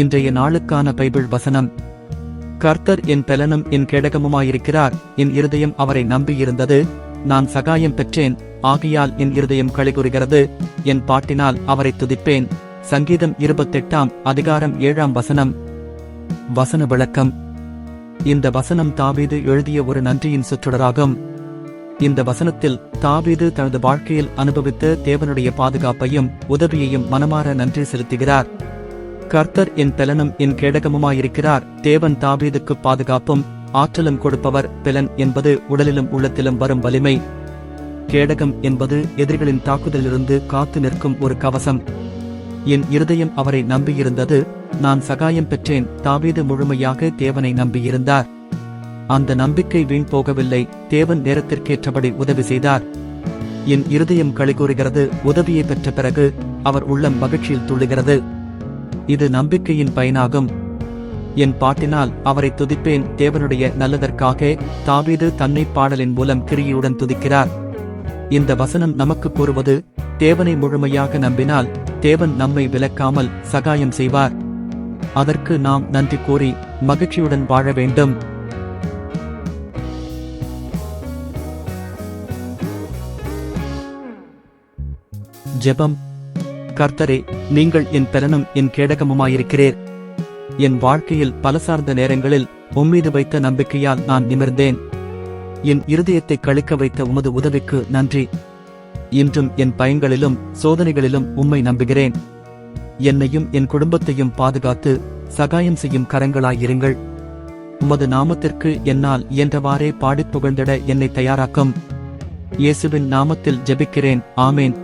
இன்றைய நாளுக்கான பைபிள் வசனம். கர்த்தர் என் பெலனும் என் கேடகமுமாயிருக்கிறார், என் இருதயம் அவரை நம்பியிருந்தது, நான் சகாயம் பெற்றேன், ஆகையால் என் இருதயம் களிகூறுகிறது, என் பாட்டினால் அவரை துதிப்பேன். சங்கீதம் 28 அதிகாரம் 7 வசனம். வசன விளக்கம். இந்த வசனம் தாவீது எழுதிய ஒரு நன்றியின் சொற்றொடராகும். இந்த வசனத்தில் தாவீது தனது வாழ்க்கையில் அனுபவித்த தேவனுடைய பாதுகாப்பையும் உதவியையும் மனமாற நன்றி செலுத்துகிறார். கர்த்தர் என் பெலனும் என் கேடகமுமாயிருக்கிறார். தேவன் தாவீதுக்கு பாதுகாப்பும் ஆற்றலும் கொடுப்பவர். பெலன் என்பது உடலிலும் உள்ளத்திலும் வரும் வலிமை. கேடகம் என்பது எதிரிகளின் தாக்குதலிலிருந்து காத்து நிற்கும் ஒரு கவசம். என் இருதயம் அவரை நம்பியிருந்தது, நான் சகாயம் பெற்றேன். தாவீது முழுமையாக தேவனை நம்பியிருந்தார். அந்த நம்பிக்கை வீண் போகவில்லை. தேவன் நேரத்திற்கேற்றபடி உதவி செய்தார். என் இருதயம் களிகூறுகிறது. உதவியை பெற்ற பிறகு அவர் உள்ளம் மகிழ்ச்சியில் துள்ளுகிறது. இது நம்பிக்கையின் பயனாகும். என் பாட்டினால் அவரை துதிப்பேன். தேவனுடைய நல்லதற்காக தாவீது தன்னை பாடலின் மூலம் கிரியுடன் துதிக்கிறார். இந்த வசனம் நமக்கு கூறுவது, தேவனை முழுமையாக நம்பினால் தேவன் நம்மை விலக்காமல் சகாயம் செய்வார். அதற்கு நாம் நன்றி கூறி மகிழ்ச்சியுடன் வாழ வேண்டும். ஜெபம். கர்த்தரே, நீங்கள் என் பெலனும் என் கேடகமுமாயிருக்கிறீர். என் வாழ்க்கையில் பல சார்ந்த நேரங்களில் உம்மீது வைத்த நம்பிக்கையால் நான் நிமிர்ந்தேன். என் இருதயத்தை களிக்க வைத்த உமது உதவிக்கு நன்றி. இன்றும் என் பயங்களிலும் சோதனைகளிலும் உம்மை நம்புகிறேன். என்னையும் என் குடும்பத்தையும் பாதுகாத்து சகாயம் செய்யும் கரங்களாயிருங்கள். உமது நாமத்திற்கு என்னால் இயன்றவாறே பாடிப் புகழ்ந்திட என்னை தயாராக்கும். இயேசுவின் நாமத்தில் ஜெபிக்கிறேன். ஆமேன்.